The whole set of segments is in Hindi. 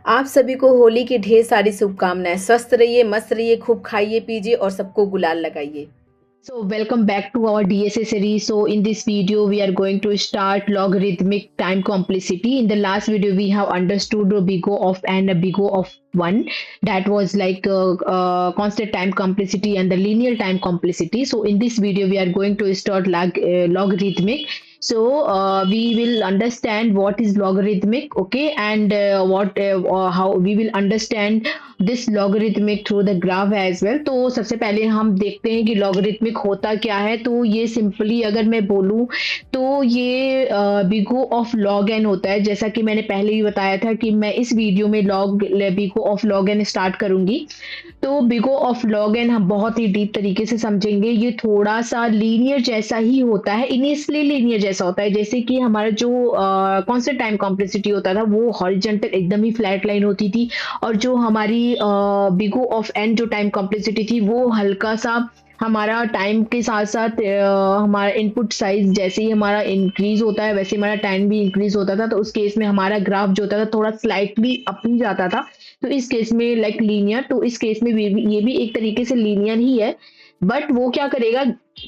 आप सभी को होली की ढेर सारी शुभकामनाएं। स्वस्थ रहिए, मस्त रहिए, खूब खाइए पीजिए और सबको गुलाल लगाइए। So welcome back to our DSA series. So in this video, we are going to start logarithmic time complexity. In the last video, we have understood a big O of n, a big O of 1. That was like constant time complexity and the linear time complexity. So in this video, we are going to start logarithmic. So we will understand what is logarithmic, okay, and how we will understand this logarithmic through the graph as well. तो सबसे पहले हम देखते हैं कि लॉगरिथमिक होता क्या है। तो ये सिंपली अगर मैं बोलूं तो ये बिगो ऑफ लॉग एन होता है। जैसा कि मैंने पहले ही बताया था कि मैं इस वीडियो में big O of log n start करूंगी। तो बिगो ऑफ लॉग एन हम बहुत ही डीप तरीके से समझेंगे। ये थोड़ा सा लीनियर जैसा ही होता है, इनिशियली लीनियर जैसा होता है। जैसे कि हमारा जो कांस्टेंट टाइम कॉम्प्लेक्सिटी होता था वो हॉरिजॉन्टल एकदम ही फ्लैट लाइन होती थी, और जो हमारी बिगो ऑफ एन जो टाइम कॉम्प्लेक्सिटी थी वो हल्का सा हमारा टाइम के साथ साथ हमारा इनपुट साइज जैसे ही हमारा इंक्रीज होता है वैसे हमारा टाइम भी इंक्रीज होता था। तो उस केस में हमारा ग्राफ जो होता था थोड़ा स्लाइटली अप ही जाता था। तो इस केस में लाइक लीनियर, तो इस केस में ये भी एक तरीके से लीनियर ही है, बट वो क्या करेगा,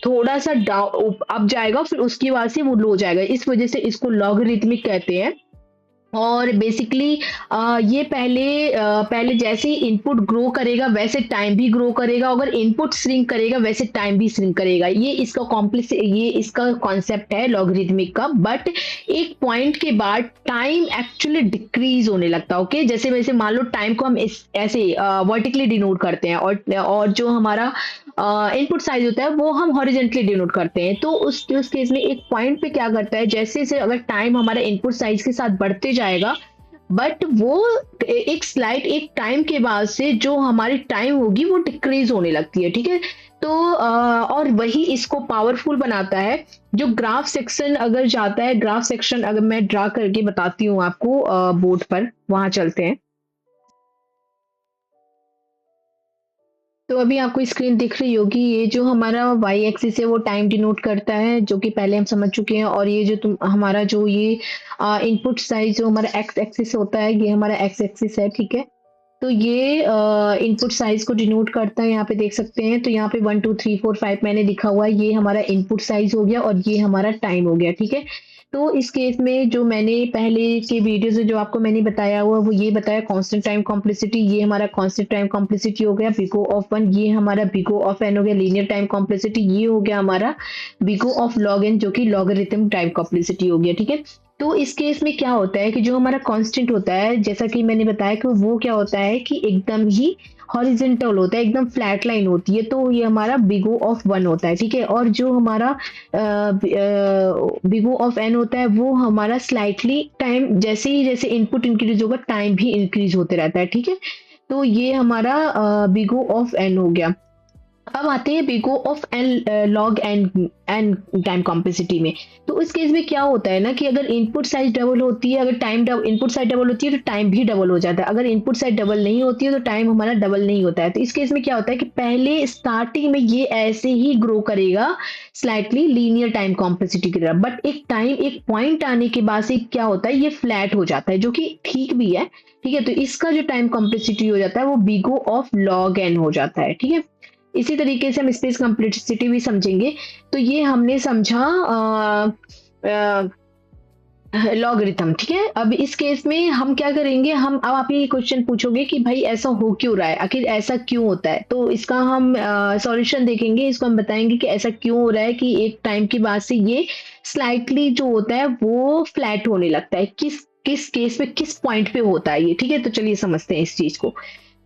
थोड़ा सा डाउन अप जाएगा फिर उसके बाद से वो लो जाएगा। इस वजह से इसको लॉगरिथमिक कहते हैं। और बेसिकली ये पहले जैसे ही इनपुट ग्रो करेगा वैसे टाइम भी ग्रो करेगा, अगर इनपुट श्रिंक करेगा वैसे टाइम भी श्रिंक करेगा। ये इसका कॉन्सेप्ट है लॉगरिथमिक का। बट एक पॉइंट के बाद टाइम एक्चुअली डिक्रीज होने लगता है। ओके, जैसे वैसे मान लो टाइम को हम ऐसे वर्टिकली डिनोट करते हैं, और जो हमारा इनपुट साइज होता है वो हम हॉरिजेंटली डिनोट करते हैं। तो उस केस में एक पॉइंट पे क्या करता है, जैसे से अगर टाइम हमारा इनपुट साइज के साथ बढ़ते जाएगा, बट वो एक टाइम के बाद से जो हमारी टाइम होगी वो डिक्रीज होने लगती है। ठीक है, तो और वही इसको पावरफुल बनाता है। जो ग्राफ सेक्शन अगर जाता है, ग्राफ सेक्शन अगर मैं ड्रा करके बताती हूँ आपको बोर्ड पर, वहां चलते हैं। तो अभी आपको स्क्रीन दिख रही होगी, ये जो हमारा वाई एक्सिस है वो टाइम डिनोट करता है, जो कि पहले हम समझ चुके हैं। और ये जो हमारा जो ये इनपुट साइज जो हमारा एक्स एक्सिस होता है, ये हमारा एक्स एक्सिस है। ठीक है, तो ये इनपुट साइज को डिनोट करता है, यहाँ पे देख सकते हैं। तो यहाँ पे 1 2 3 4 5 मैंने लिखा हुआ है, ये हमारा इनपुट साइज हो गया और ये हमारा टाइम हो गया। ठीक है, तो इस केस में जो मैंने पहले के वीडियो से जो आपको मैंने बताया हुआ वो ये बताया कांस्टेंट टाइम कॉम्प्लेक्सिटी, ये हमारा कांस्टेंट टाइम कॉम्प्लेक्सिटी हो गया बिगो ऑफ 1, ये हमारा बिगो ऑफ एन हो गया लीनियर टाइम कॉम्प्लेक्सिटी, ये हो गया हमारा बिगो ऑफ लॉग एन जो कि लॉगरिथम टाइम कॉम्प्लेक्सिटी हो गया। ठीक है, तो इस केस में क्या होता है कि जो हमारा कांस्टेंट होता है, जैसा कि मैंने बताया कि वो क्या होता है कि एकदम ही हॉरिजेंटल होता है, एकदम फ्लैट लाइन होती है। तो ये हमारा बिगो ऑफ 1 होता है। ठीक है, और जो हमारा बिगो ऑफ एन होता है वो हमारा स्लाइटली टाइम जैसे इनपुट इंक्रीज होगा टाइम भी इंक्रीज होते रहता है। ठीक है, तो ये हमारा बिगो ऑफ एन हो गया। अब आते हैं big O of n log n n time complexity में। तो इस केस में क्या होता है ना कि अगर इनपुट साइज डबल होती है, अगर टाइम इनपुट साइज डबल होती है तो टाइम भी डबल हो जाता है। अगर इनपुट साइज डबल नहीं होती है तो टाइम हमारा डबल नहीं होता है। तो इस केस में क्या होता है कि पहले स्टार्टिंग में ये ऐसे ही ग्रो करेगा स्लाइटली लीनियर टाइम कॉम्प्लेक्सिटी की तरह, बट एक पॉइंट आने के बाद से क्या होता है, ये फ्लैट हो जाता है, जो कि ठीक भी है। ठीक है, तो इसका जो टाइम कॉम्प्लेक्सिटी हो जाता है वो बिगो ऑफ लॉग एन हो जाता है। ठीक है, इसी तरीके से हम स्पेस कॉम्प्लेक्सिटी भी समझेंगे। तो ये हमने समझा लॉगरिथम। ठीक है, अब इस केस में हम क्या करेंगे, हम अब आप ये क्वेश्चन पूछोगे कि भाई ऐसा हो क्यों रहा है, आखिर ऐसा क्यों होता है। तो इसका हम सॉल्यूशन देखेंगे, इसको हम बताएंगे कि ऐसा क्यों हो रहा है कि एक टाइम के बाद से ये स्लाइटली जो होता है वो फ्लैट होने लगता है। किस किस केस में किस पॉइंट पे होता है ये। ठीक है, तो चलिए समझते हैं इस चीज को।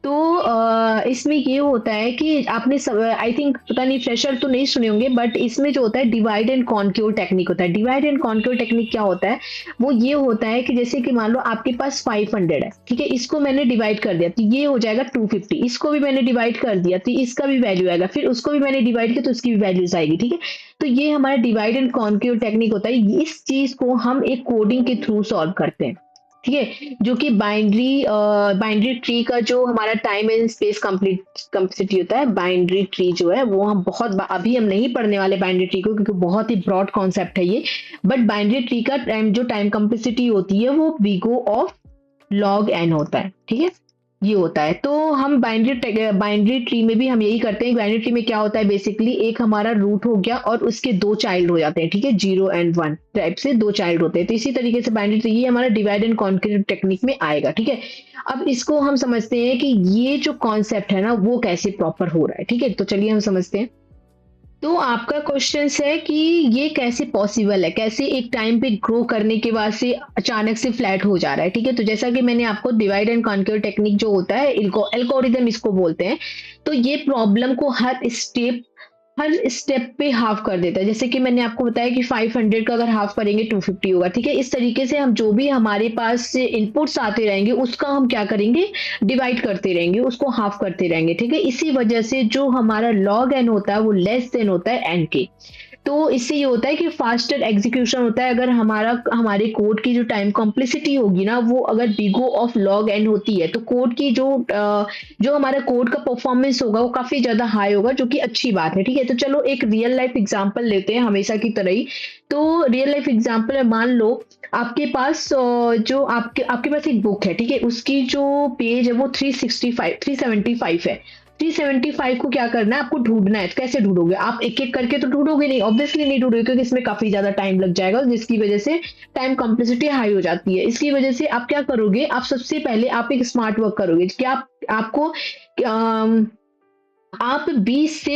तो इसमें ये होता है कि आपने आई थिंक पता नहीं फ्रेशर तो नहीं सुने होंगे, बट इसमें जो होता है डिवाइड एंड कॉन्क्योर टेक्निक होता है। डिवाइड एंड कॉन्क्योर टेक्निक क्या होता है, वो ये होता है कि जैसे कि मान लो आपके पास 500 है। ठीक है, इसको मैंने डिवाइड कर दिया तो ये हो जाएगा 250, इसको भी मैंने डिवाइड कर दिया तो इसका भी वैल्यू आएगा, फिर उसको भी मैंने डिवाइड किया तो उसकी भी वैल्यूज आएगी। ठीक है, तो ये हमारा डिवाइड एंड कॉन्क्योर टेक्निक होता है। इस चीज को हम एक कोडिंग के थ्रू सॉल्व करते हैं। ठीक है, जो कि बाइनरी ट्री का जो हमारा टाइम एंड स्पेस कम्प्लेक्सिटी होता है, बाइनरी ट्री जो है वो हम अभी हम नहीं पढ़ने वाले बाइनरी ट्री को, क्योंकि बहुत ही ब्रॉड कॉन्सेप्ट है ये। बट बाइनरी ट्री का जो टाइम कम्प्लेक्सिटी होती है वो बिगो ऑफ log n होता है, ठीक है, ये होता है। तो हम बाइनरी ट्री में भी हम यही करते हैं। बाइनरी ट्री में क्या होता है, बेसिकली एक हमारा रूट हो गया और उसके दो चाइल्ड हो जाते हैं, ठीक है, 0 एंड 1 टाइप से दो चाइल्ड होते हैं। तो इसी तरीके से बाइनरी ट्री ये हमारा डिवाइड एंड कॉन्कर टेक्निक में आएगा, ठीक है। अब इसको हम समझते हैं कि ये जो कॉन्सेप्ट है ना वो कैसे प्रॉपर हो रहा है, ठीक है। तो चलिए हम समझते हैं। तो आपका क्वेश्चन है कि ये कैसे पॉसिबल है, कैसे एक टाइम पे ग्रो करने के बाद से अचानक से फ्लैट हो जा रहा है, ठीक है। तो जैसा कि मैंने आपको डिवाइड एंड कॉन्कर टेक्निक जो होता है, एल्गोरिदम इसको बोलते हैं। तो ये प्रॉब्लम को हर स्टेप पे हाफ कर देता है। जैसे कि मैंने आपको बताया कि 500 का अगर हाफ करेंगे 250 होगा, ठीक है। इस तरीके से हम जो भी हमारे पास से इनपुट्स आते रहेंगे उसका हम क्या करेंगे, डिवाइड करते रहेंगे, उसको हाफ करते रहेंगे, ठीक है। इसी वजह से जो हमारा लॉग एन होता है वो लेस देन होता है एन के। तो इससे ये होता है कि फास्टर एग्जीक्यूशन होता है। अगर हमारे कोड की जो टाइम कॉम्प्लेक्सिटी होगी ना वो अगर बिगो ऑफ लॉग एन होती है तो कोड की जो हमारा कोड का परफॉर्मेंस होगा वो काफी ज्यादा हाई होगा, जो कि अच्छी बात है, ठीक है। तो चलो एक रियल लाइफ एग्जांपल लेते हैं हमेशा की तरह ही। तो रियल लाइफ एग्जांपल है, मान लो आपके पास जो आपके पास एक बुक है, ठीक है, उसकी जो पेज है वो 375 है। 375 को क्या करना है, आपको ढूंढना है। कैसे ढूंढोगे आप, एक एक करके तो ढूंढोगे नहीं, ऑब्वियसली नहीं ढूंढोगे, क्योंकि इसमें काफी ज्यादा टाइम लग जाएगा, जिसकी वजह से टाइम कॉम्प्लेक्सिटी हाई हो जाती है। इसकी वजह से आप क्या करोगे, आप सबसे पहले आप एक स्मार्ट वर्क करोगे। क्या आपको आप 20 से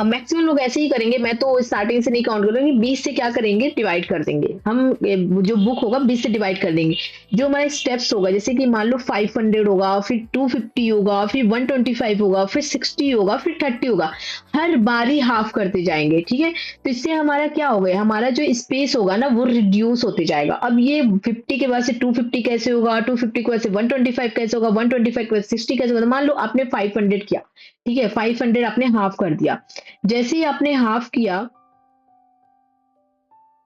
मैक्सिमम लोग ऐसे ही करेंगे, मैं तो स्टार्टिंग से नहीं काउंट करूंगी, 20 से क्या करेंगे, डिवाइड कर देंगे हम। जो बुक होगा 20 से डिवाइड कर देंगे। जो हमारे स्टेप्स होगा, जैसे कि मान लो 500 होगा, फिर 250 होगा, फिर 125 होगा, फिर 60 होगा, फिर 30 होगा, हर बारी हाफ करते जाएंगे, ठीक है। तो इससे हमारा क्या होगा, हमारा जो स्पेस होगा ना वो रिड्यूस होते जाएगा। अब ये 50 के बाद से 250 कैसे होगा, 250 के बाद से 125 कैसे होगा, 125 के बाद 60 कैसे होगा। मान लो आपने 500 किया, ठीक है, 500 आपने हाफ कर दिया। जैसे ही आपने हाफ किया,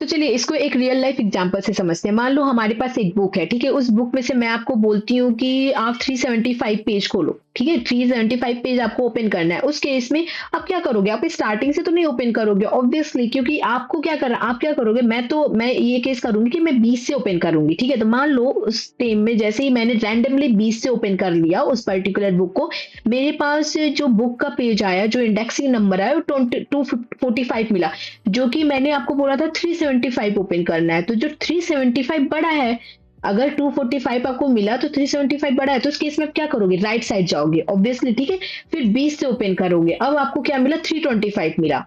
तो चलिए इसको एक रियल लाइफ एग्जांपल से समझते हैं। मान लो हमारे पास एक बुक है, ठीक है, उस बुक में से मैं आपको बोलती हूँ कि आप 375 पेज खोलो, ठीक है, 375 पेज आपको ओपन करना है। उस केस में आप क्या करोगे, आप स्टार्टिंग से तो नहीं ओपन करोगे ऑब्वियसली, क्योंकि आपको क्या करना, आप क्या करोगे, मैं ये केस करूंगी कि मैं 20 से ओपन करूंगी, ठीक है। तो मान लो उस टाइम में जैसे ही मैंने रैंडमली 20 से ओपन कर लिया उस पर्टिकुलर बुक को, मेरे पास जो बुक का पेज आया, जो इंडेक्सिंग नंबर आया वो 245 मिला, जो कि मैंने आपको बोला था 375 ओपन करना है। तो जो 375 बड़ा है, अगर 245 आपको मिला तो 375 बड़ा है, तो उस केस में आप क्या करोगे, राइट साइड जाओगे ऑब्वियसली, ठीक है। फिर 20 से ओपन करोगे, अब आपको क्या मिला, 325 मिला।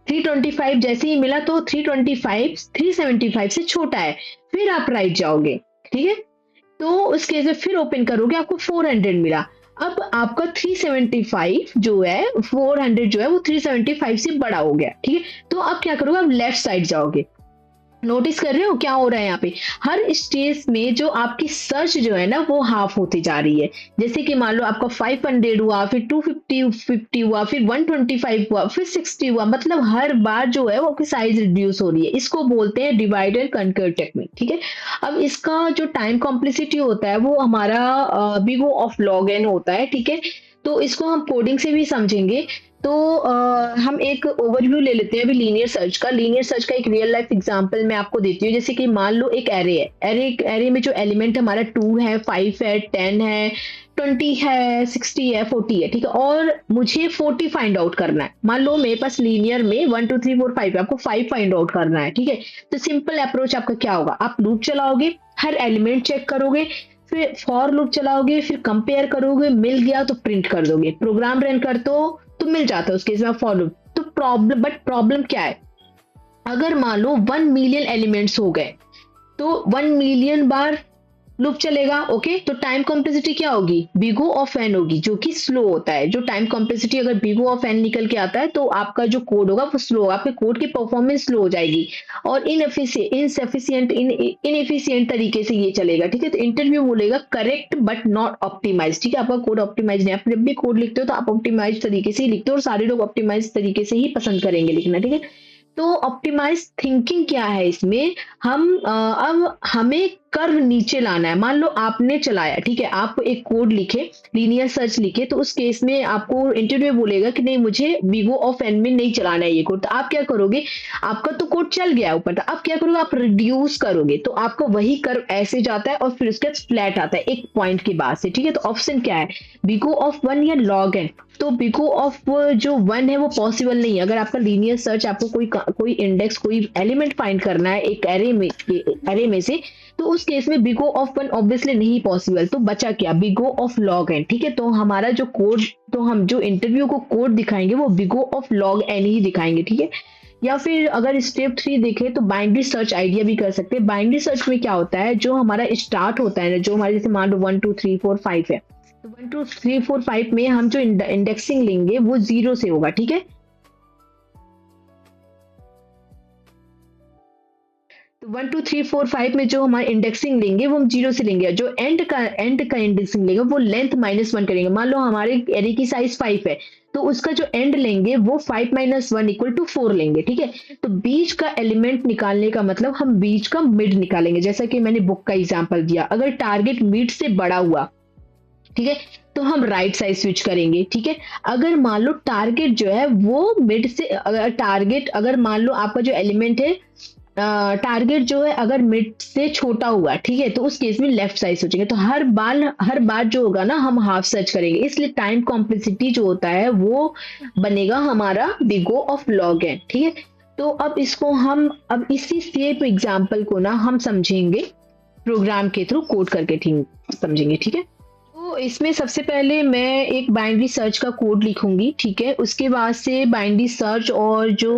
325 जैसे ही मिला तो 325 375 से छोटा है, फिर आप राइट जाओगे, ठीक है। तो उस केस में फिर ओपन करोगे, आपको 400 मिला। अब आपका 375 जो है, 400 जो है वो 375 से बड़ा हो गया, ठीक है। तो अब क्या करोगे, आप लेफ्ट साइड जाओगे। नोटिस कर रहे हो क्या हो रहा है यहाँ पे, हर स्टेज में जो आपकी सर्च जो है ना वो हाफ होती जा रही है। जैसे कि मान लो आपका 500 हुआ, फिर 250 हुआ, फिर 125 हुआ, फिर 60 हुआ, मतलब हर बार जो है वो आपकी साइज रिड्यूस हो रही है। इसको बोलते हैं डिवाइड एंड कनकर टेक्निक, ठीक है। अब इसका जो टाइम कॉम्प्लेक्सिटी होता है वो हमारा बिगो ऑफ लॉग एन होता है, ठीक है। तो इसको हम कोडिंग से भी समझेंगे। तो हम एक ओवरव्यू ले लेते हैं अभी लीनियर सर्च का। लीनियर सर्च का एक रियल लाइफ एग्जांपल मैं आपको देती हूँ। जैसे कि मान लो एक एरे है, एरे में जो एलिमेंट हमारा 2 है, 5 है, 10 है, 20 है, 60 है, 40 है, ठीक है, और मुझे 40 फाइंड आउट करना है। मान लो मेरे पास लीनियर में 1 2 3 4 5 है, आपको 5 फाइंड आउट करना है, ठीक है। तो सिंपल अप्रोच आपका क्या होगा, आप लूप चलाओगे, हर एलिमेंट चेक करोगे, फिर फॉर लूप चलाओगे, फिर कंपेयर करोगे, मिल गया तो प्रिंट कर दोगे, प्रोग्राम रन कर तो मिल जाता है उसके इसमें फॉर लूप। तो प्रॉब्लम क्या है, अगर मान लो 1 मिलियन एलिमेंट्स हो गए तो 1 मिलियन बार लूप चलेगा, ओके। तो टाइम कॉम्प्लेक्सिटी क्या होगी, बिगो ऑफ एन होगी, जो कि स्लो होता है। जो टाइम कॉम्प्लेक्सिटी अगर बिगो ऑफ एन निकल के आता है तो आपका जो कोड होगा वो स्लो होगा, आपके कोड की परफॉर्मेंस स्लो हो जाएगी और इनएफिशिएंट तरीके से ये चलेगा, ठीक है। तो इंटरव्यू बोलेगा करेक्ट बट नॉट ऑप्टिमाइज, ठीक है। आपका कोड ऑप्टिमाइज नहीं, आप जब भी कोड लिखते हो तो आप ऑप्टिमाइज तरीके से ही लिखते हो, और सारे लोग ऑप्टिमाइज तरीके से ही पसंद करेंगे लिखना, ठीक है। तो ऑप्टिमाइज थिंकिंग क्या है इसमें, अब हमें कर्व नीचे लाना है। मान लो आपने चलाया, ठीक है, आप एक कोड लिखे, लीनियर सर्च लिखे, तो उस केस में आपको इंटरव्यू बोलेगा कि नहीं मुझे बिगो ऑफ एन में नहीं चलाना है ये कोड, तो आप क्या करोगे, आपका तो कोड चल गया ऊपर, तो आप क्या करोगे, आप रिड्यूस करोगे, तो आपका वही कर्व ऐसे जाता है और फिर उसके बाद फ्लैट आता है एक पॉइंट के बाद से, ठीक है। तो ऑप्शन क्या है, बिगो ऑफ वन या लॉग एन। तो बिगो ऑफ जो वन है वो पॉसिबल नहीं है। अगर आपका लीनियर सर्च, आपको कोई इंडेक्स, कोई एलिमेंट फाइंड करना है एक एरे में से, तो उस केस में बिगो ऑफ वन ऑब्वियसली नहीं पॉसिबल। तो बचा क्या, बिगो ऑफ लॉग एन, ठीक है। तो हमारा जो कोड, तो हम जो इंटरव्यू को कोड दिखाएंगे वो बिगो ऑफ लॉग एन ही दिखाएंगे, ठीक है। या फिर अगर स्टेप 3 देखें तो बाइनरी सर्च आइडिया भी कर सकते हैं। बाइनरी सर्च में क्या होता है, जो हमारा स्टार्ट होता है, जो हमारे जैसे मान लो 1 2 3 4 5 है, तो 1 2 3 4 5 में हम जो इंडेक्सिंग लेंगे वो 0 से होगा, ठीक है। तो 1 2 3 4 5 में जो हमारे इंडेक्सिंग लेंगे वो हम 0 से लेंगे, जो एंड का इंडेक्सिंग लेंगे वो लेंथ -1 करेंगे। मान लो हमारे एरे की साइज 5 है, तो उसका जो एंड लेंगे वो 5 - 1 = 4 लेंगे, ठीक है। तो बीच का एलिमेंट निकालने का मतलब हम बीच का मिड निकालेंगे, जैसा कि मैंने बुक का एग्जांपल दिया। अगर टारगेट मिड से बड़ा हुआ, ठीक है, तो हम राइट साइड स्विच करेंगे, ठीक है। अगर मान लो टारगेट जो है वो मिड से, अगर मान लो आपका जो एलिमेंट है, टारगेट जो है अगर मिड से छोटा हुआ, ठीक है, तो उस केस में लेफ्ट साइड सोचेंगे। तो हर बार जो होगा ना हम हाफ सर्च करेंगे, इसलिए टाइम कॉम्प्लेक्सिटी जो होता है वो बनेगा हमारा बिगो ऑफ लॉग एन, ठीक है। तो अब इसको हम, अब इसी सेम एग्जांपल को ना हम समझेंगे प्रोग्राम के थ्रू, कोड करके ठीक समझेंगे, ठीक है। तो इसमें सबसे पहले मैं एक बाइनरी सर्च का कोड लिखूंगी, ठीक है। उसके बाद से बाइनरी सर्च और जो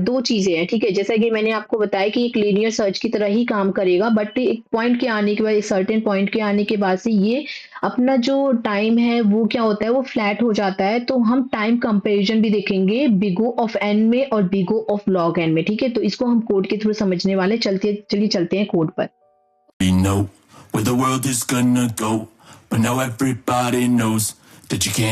दो चीजें हैं, ठीक है, जैसा कि मैंने आपको बताया कि एक लीनियर सर्च की तरह ही काम करेगा, बट एक पॉइंट के आने के बाद, एक सर्टेन पॉइंट के आने के बाद से ये अपना जो टाइम है वो क्या होता है, वो फ्लैट हो जाता है। तो हम टाइम कंपैरिजन भी देखेंगे बिगो ऑफ एन में और बिगो ऑफ लॉग एन में, ठीक है। तो इसको हम कोड के थ्रू समझने वाले, चलिए चलते हैं कोड पर। We know where the world is gonna go, but now everybody knows that you can't